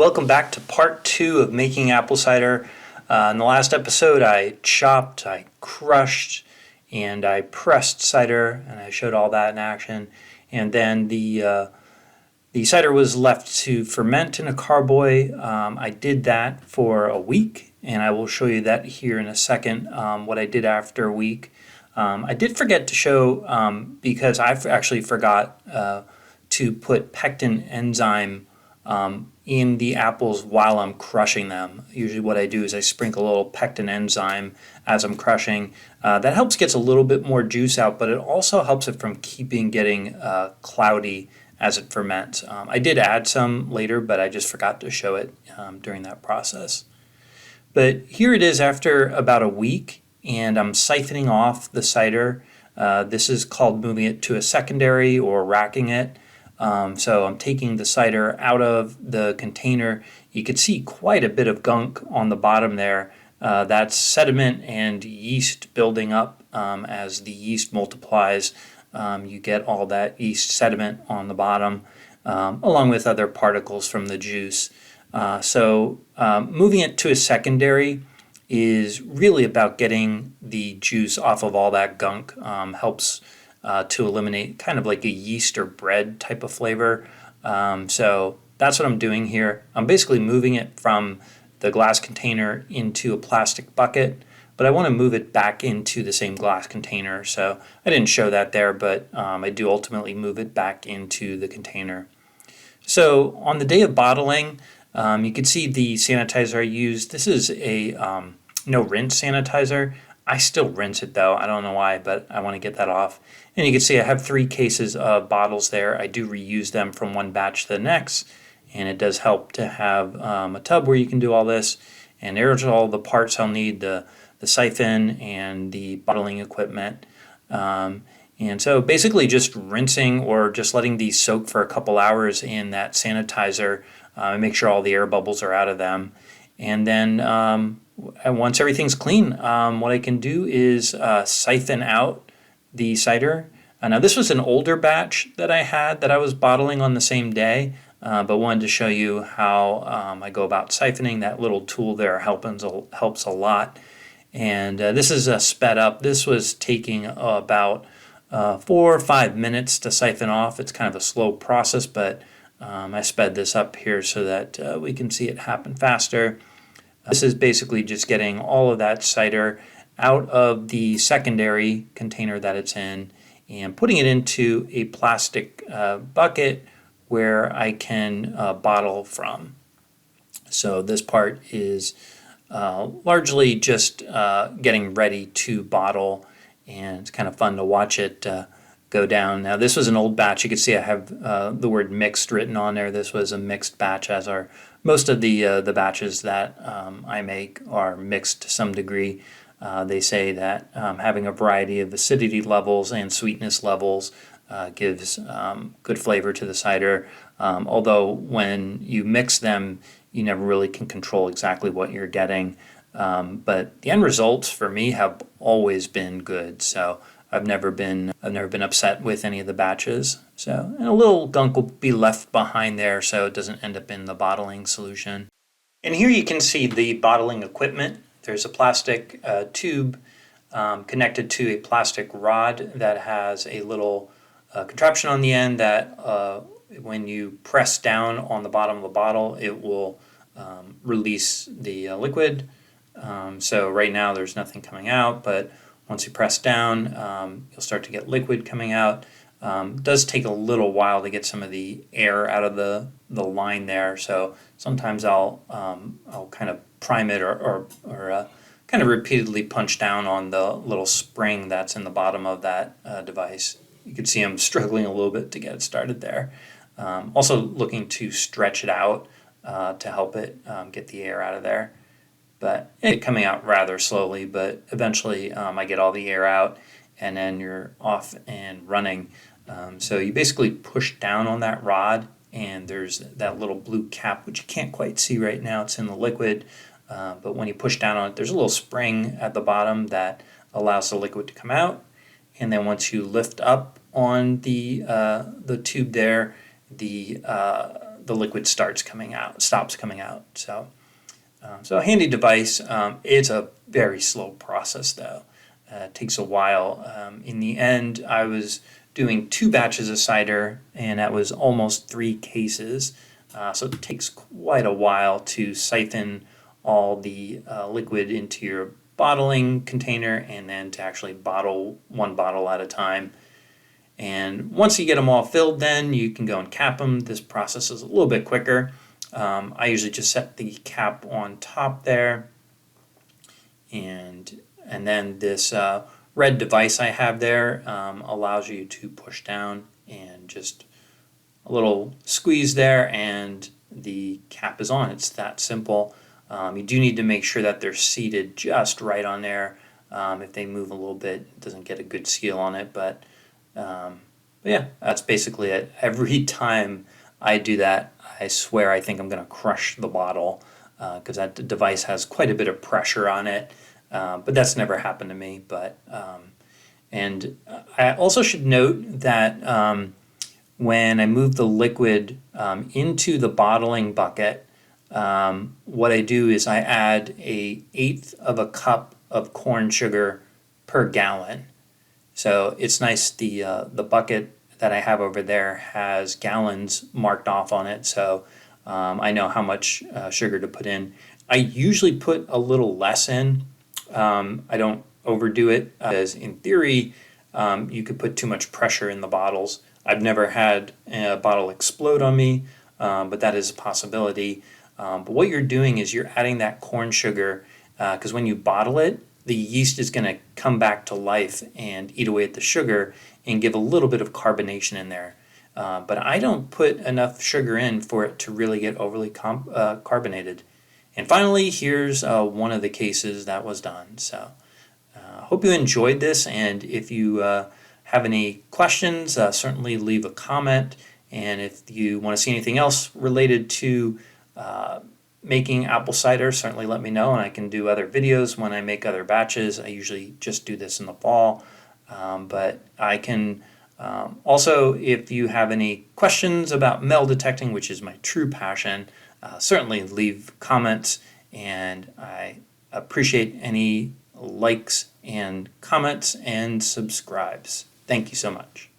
Welcome back to part 2 of making apple cider. In the last episode I chopped, I crushed, and I pressed cider, and I showed all that in action. And then the cider was left to ferment in a carboy. I did that for a week, and I will show you that here in a second, what I did after a week. I did forget to show, because I actually forgot to put pectin enzyme in the apples while I'm crushing them. Usually what I do is I sprinkle a little pectin enzyme as I'm crushing. That helps get a little bit more juice out, but it also helps it from getting cloudy as it ferments. I did add some later, but I just forgot to show it during that process. But here it is after about a week, and I'm siphoning off the cider. This is called moving it to a secondary or racking it. So I'm taking the cider out of the container. You can see quite a bit of gunk on the bottom there. That's sediment and yeast building up. As the yeast multiplies, you get all that yeast sediment on the bottom, along with other particles from the juice. So moving it to a secondary is really about getting the juice off of all that gunk. Helps to eliminate kind of like a yeast or bread type of flavor. So that's what I'm doing here. I'm basically moving it from the glass container into a plastic bucket, but I want to move it back into the same glass container. So I didn't show that there, but I do ultimately move it back into the container. So on the day of bottling, you can see the sanitizer I used. This is a no rinse sanitizer. I still rinse it though. I don't know why, but I want to get that off. And you can see I have 3 cases of bottles there. I do reuse them from one batch to the next, and it does help to have a tub where you can do all this. And there's all the parts I'll need, the siphon and the bottling equipment. And so basically just rinsing or just letting these soak for a couple hours in that sanitizer and make sure all the air bubbles are out of them. And then once everything's clean, what I can do is siphon out the cider. Now this was an older batch that I had that I was bottling on the same day, but wanted to show you how I go about siphoning. That little tool there helps a lot. And this is sped up. This was taking about 4 or 5 minutes to siphon off. It's kind of a slow process, but I sped this up here so that we can see it happen faster. This is basically just getting all of that cider out of the secondary container that it's in and putting it into a plastic bucket where I can bottle from. So this part is largely just getting ready to bottle, and it's kind of fun to watch it go down. Now this was an old batch. You can see I have the word mixed written on there. This was a mixed batch, as are most of the batches that I make are mixed to some degree. They say that having a variety of acidity levels and sweetness levels gives good flavor to the cider. Although when you mix them, you never really can control exactly what you're getting. But the end results for me have always been good. So I've never been upset with any of the batches. So, and a little gunk will be left behind there so it doesn't end up in the bottling solution. And here you can see the bottling equipment. There's a plastic tube connected to a plastic rod that has a little contraption on the end that when you press down on the bottom of the bottle, it will release the liquid. So right now there's nothing coming out, but once you press down, you'll start to get liquid coming out. It does take a little while to get some of the air out of the line there, so sometimes I'll kind of prime it or kind of repeatedly punch down on the little spring that's in the bottom of that device. You can see I'm struggling a little bit to get it started there. Also looking to stretch it out to help it get the air out of there. But it's coming out rather slowly, but eventually I get all the air out and then you're off and running. So you basically push down on that rod, and there's that little blue cap, which you can't quite see right now. It's in the liquid, but when you push down on it, there's a little spring at the bottom that allows the liquid to come out. And then once you lift up on the tube there, the the liquid stops coming out. So a handy device. It's a very slow process though. It takes a while. In the end, I was doing 2 batches of cider, and that was almost 3 cases. So it takes quite a while to siphon all the liquid into your bottling container and then to actually bottle 1 bottle at a time. And once you get them all filled, then you can go and cap them. This process is a little bit quicker. I usually just set the cap on top there, and then this red device I have there allows you to push down and just a little squeeze there, and the cap is on. It's that simple. You do need to make sure that they're seated just right on there. If they move a little bit, it doesn't get a good seal on it, but yeah, that's basically it. Every time I do that, I swear I think I'm going to crush the bottle because that device has quite a bit of pressure on it. But that's never happened to me. And I also should note that when I move the liquid into the bottling bucket, what I do is I add 1/8 of a cup of corn sugar per gallon. So it's nice. The bucket that I have over there has gallons marked off on it, so I know how much sugar to put in. I usually put a little less in. I don't overdo it because in theory you could put too much pressure in the bottles. I've never had a bottle explode on me, but that is a possibility. But what you're doing is you're adding that corn sugar because when you bottle it, the yeast is going to come back to life and eat away at the sugar and give a little bit of carbonation in there. But I don't put enough sugar in for it to really get overly carbonated. And finally, here's one of the cases that was done. So hope you enjoyed this, and if you have any questions, certainly leave a comment. And if you want to see anything else related to making apple cider, certainly let me know, and I can do other videos when I make other batches. I usually just do this in the fall, but I can also, if you have any questions about metal detecting, which is my true passion, certainly leave comments, and I appreciate any likes and comments and subscribes. Thank you so much.